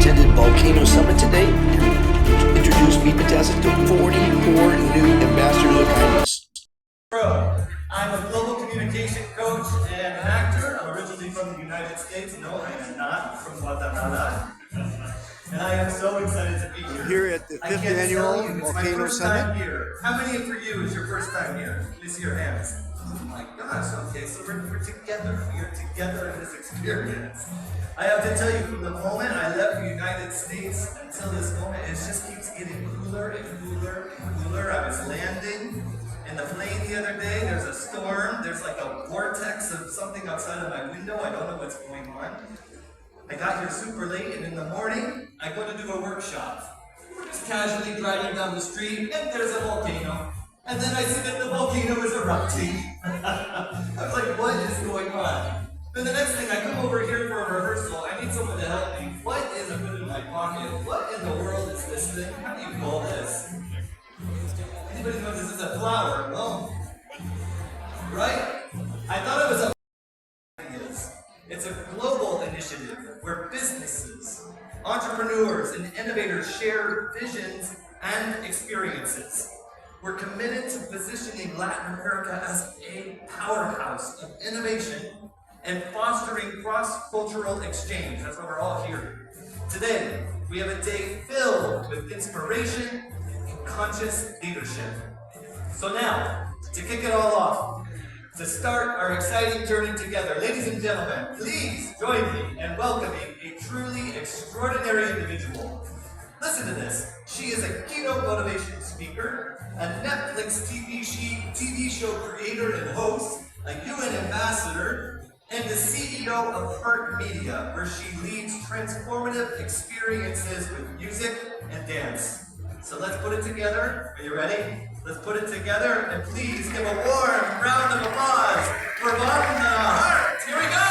attended Volcano Summit today and introduced me Patassa to 44 new ambassadors of kindness. I'm a global communication coach and an actor. I'm originally from the United States. No, I am not from Guatemala. And I am so excited to be here. Here at the 5th annual Volcano Summit. Here. How many for you is your first time here? Let me see your hands. Oh my gosh, okay, so we're together. We are together in this experience. I have to tell you, from the moment I left the United States until this moment, it just keeps getting cooler and cooler and cooler. I was landing in the plane the other day. There's a storm. There's like a vortex of something outside of my window. I don't know what's going on. I got here super late, and in the morning, I go to do a workshop. We're just casually driving down the street, and there's a volcano. And then I see that the volcano is erupting. I was like, what is going on? Then the next thing, I come over here for a rehearsal. I need someone to help me. What is I put in my pocket? What in the world is this thing? How do you call this? Anybody know this is a flower? No? Right? I thought it was a It's a global initiative where businesses, entrepreneurs, and innovators share visions and experiences. We're committed to positioning Latin America as a powerhouse of innovation and fostering cross-cultural exchange. That's why we're all here. Today, we have a day filled with inspiration and conscious leadership. So now, to kick it all off, to start our exciting journey together, ladies and gentlemen, please join me in welcoming a truly extraordinary individual. Listen to this. She is a keynote motivation speaker, a Netflix TV show creator and host, a UN ambassador, and the CEO of Heart Media, where she leads transformative experiences with music and dance. So let's put it together. Are you ready? Let's put it together, and please give a warm round of applause for Volcano Heart. Here we go!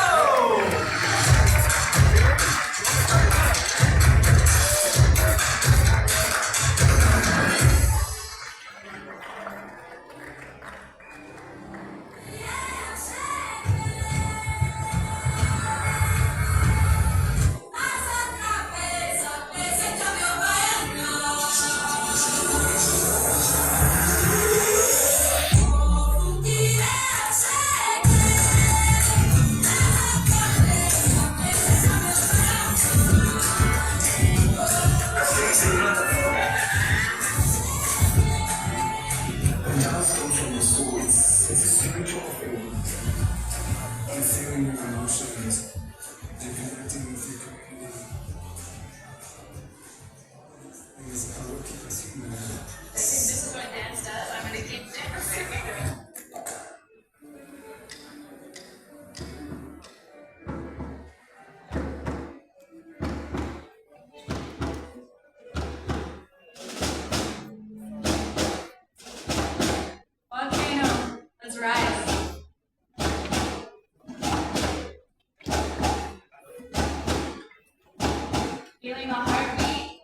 Feeling a heartbeat.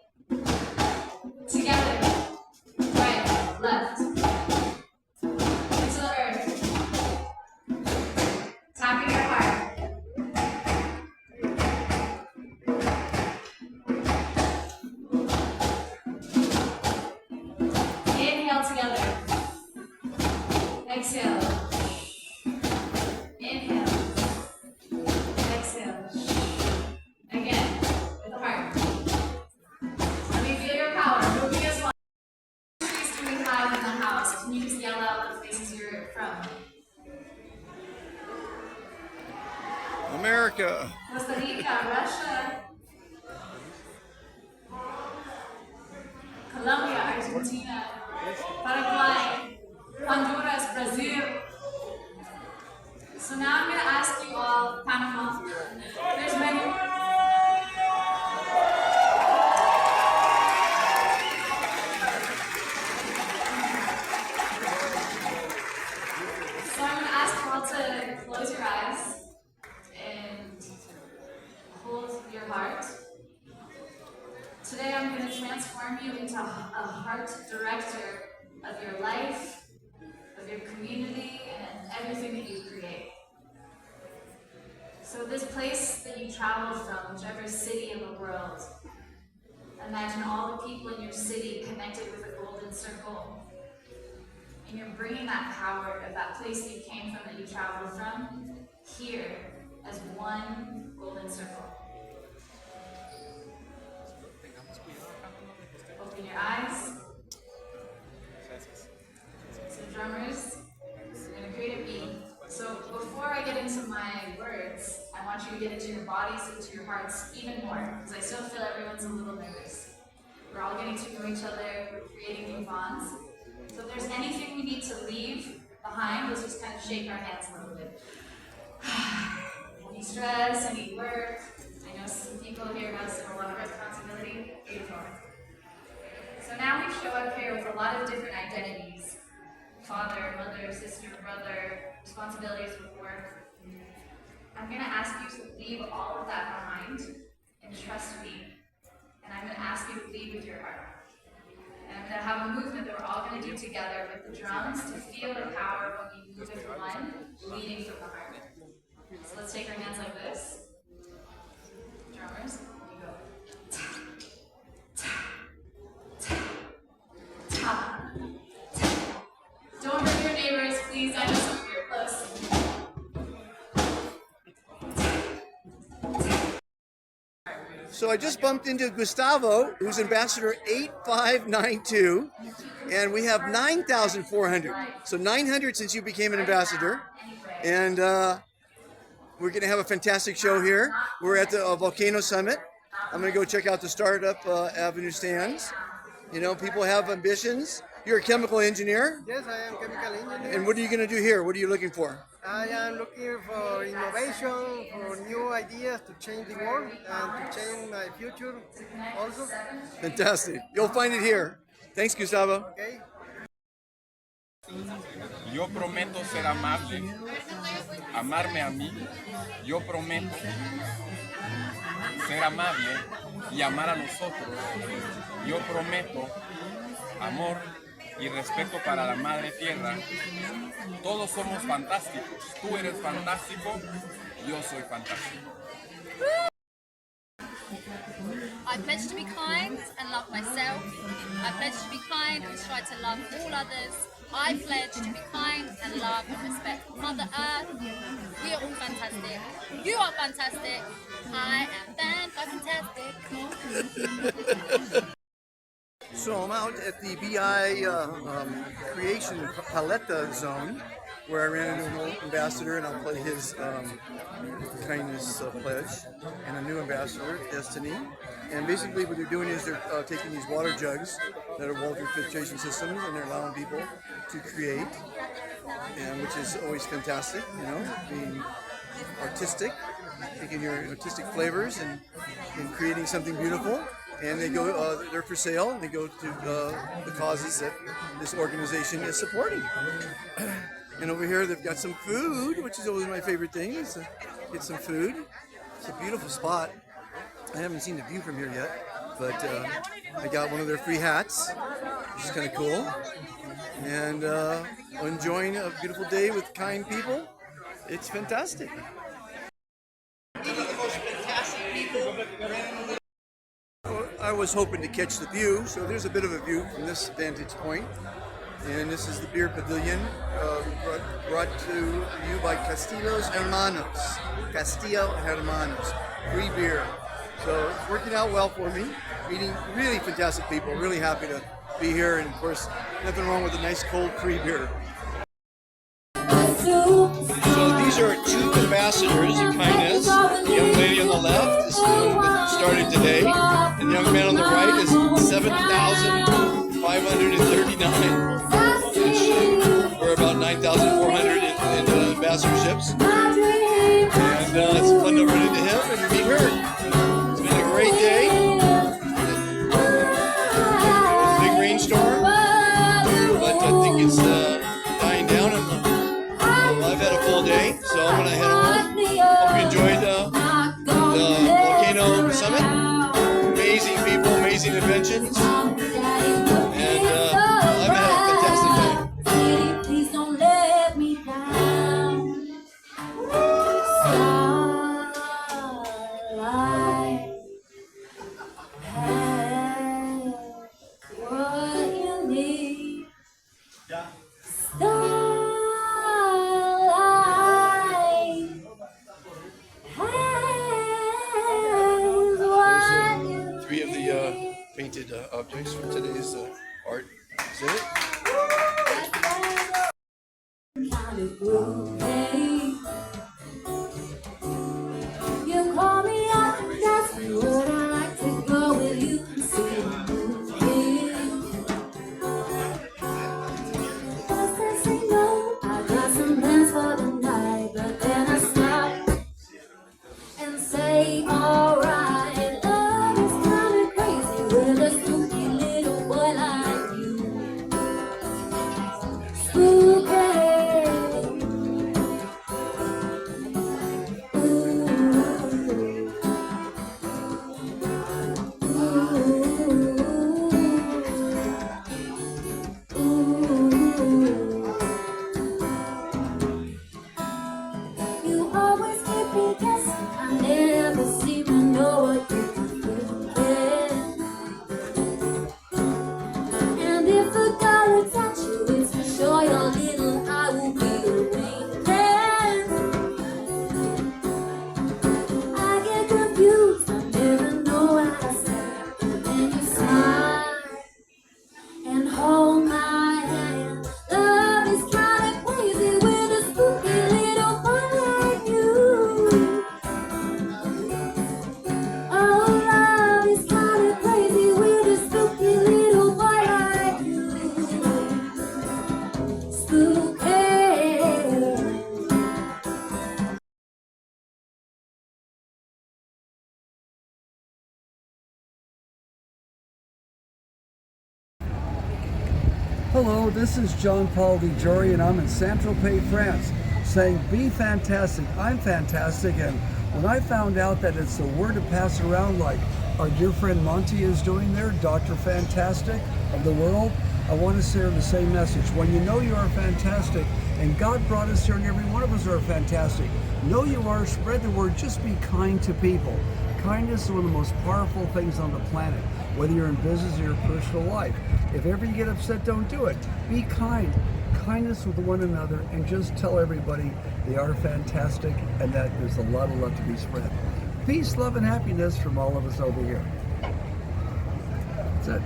Together. Right, left. Into the earth. Tapping your heart. Inhale together. Exhale. Inhale. Exhale. Again. With the heart. Let me feel your power. Moving as one. Please do we have in the house? Can you just yell out the places you're from? America. Costa Rica, Russia, Colombia, Argentina, Paraguay, Honduras, Brazil. So now I'm going to ask you all, Panama. There's many. So I'm going to ask you all to close your eyes and hold your heart. Today I'm going to transform you into a heart director of your life, of your community, and everything that you create. So this place that you traveled from, whichever city in the world, Imagine all the people in your city connected with a golden circle. And you're bringing that power of that place that you came from, that you traveled from, here as one golden circle. Open your eyes. So drummers, we're going to create a beat. So before I get into my words, I want you to get into your bodies, into your hearts even more, because I still feel everyone's a little nervous. We're all getting to know each other, we're creating new bonds. So if there's anything we need to leave behind, let's just kind of shake our hands a little bit. Any stress, any work? I know some people here have a lot of responsibility. Beautiful. So now we show up here with a lot of different identities. Father, mother, sister, brother, responsibilities with work. I'm going to ask you to leave all of that behind and trust me. And I'm going to ask you to lead with your heart. And I'm going to have a movement that we're all going to do together with the drums to feel the power when we move as one, leading from the heart. So let's take our hands like this. Drummers, you go. Ta, ta, ta, ta, ta. Don't hurt your neighbors, please. I know some of you are close. So I just bumped into Gustavo, who's Ambassador 8592, and we have 9,400. So 900 since you became an ambassador, and we're going to have a fantastic show here. We're at the Volcano Summit. I'm going to go check out the Startup Avenue stands. You know, people have ambitions. You're a chemical engineer. Yes, I am chemical engineer. And what are you going to do here? What are you looking for? I am looking for innovation, for new ideas to change the world and to change my future also. Fantastic. You'll find it here. Thanks, Gustavo. Okay. Yo prometo ser amable, amarme a mí. Yo prometo ser amable y amar a nosotros. Yo prometo amor y respeto para la Madre Tierra. Todos somos fantásticos. Tú eres fantástico, yo soy fantástico. I pledge to be kind and love myself. I pledge to be kind and try to love all others. I pledge to be kind and love and respect Mother Earth. We are all fantastic. You are fantastic. I am fantastic. So I'm out at the BI Creation Paletta Zone, where I ran into an old ambassador, and I'll play his kindness pledge, and a new ambassador, Destiny. And basically what they're doing is they're taking these water jugs that are water filtration systems, and they're allowing people to create, and which is always fantastic, you know, being artistic, taking your artistic flavors and creating something beautiful. And they go, they're for sale, and they go to the causes that this organization is supporting. And over here they've got some food, which is always my favorite thing, is to get some food. It's a beautiful spot. I haven't seen the view from here yet, but I got one of their free hats, which is kind of cool. And enjoying a beautiful day with kind people. It's fantastic. I was hoping to catch the view, so there's a bit of a view from this vantage point. And this is the beer pavilion brought to you by Castillo's Hermanos. Castillo Hermanos. Free beer. So it's working out well for me. Meeting really fantastic people. Really happy to be here. And of course, nothing wrong with a nice cold free beer. So these are two ambassadors of kindness. The young lady on the left is the one that started today, and the young man on the right is 7,539. We're about 9,400 in ambassadorships, and it's fun to run into him and meet her. It's been a great day. It was a big rainstorm, but I think it's dying down, and I've had a full day, so I'm going to head home. Hope you enjoyed the Volcano Summit. Amazing people, amazing inventions, and I've had a fantastic time. Please don't let me down. Starlight has painted objects for today's art exhibit. You call me up, that's what I like to go with you. First I say no, I got some plans for the night, but then I stop and say alright. Love is kinda crazy with a spooky little boy like you. Spooky. You always keep me guessing. I never seem to know what you're thinking. And if a girl attach you, it's for sure your little eye will be awake. I get confused, I never know what I say. But then you smile and hold my hand. Love is kinda crazy with a spooky little boy like you. Oh, love is kinda crazy with a spooky little boy like you. Spooky. Hello, this is John Paul DiGiori, and I'm in Saint-Tropez, France, saying be fantastic. I'm fantastic, and when I found out that it's a word to pass around like our dear friend Monty is doing there, Dr. Fantastic of the world, I want to share the same message. When you know you are fantastic, and God brought us here and every one of us are fantastic, know you are, spread the word, just be kind to people. Kindness is one of the most powerful things on the planet, whether you're in business or your personal life. If ever you get upset, don't do it. Be kind. Kindness with one another, and just tell everybody they are fantastic and that there's a lot of love to be spread. Peace, love, and happiness from all of us over here. That's it.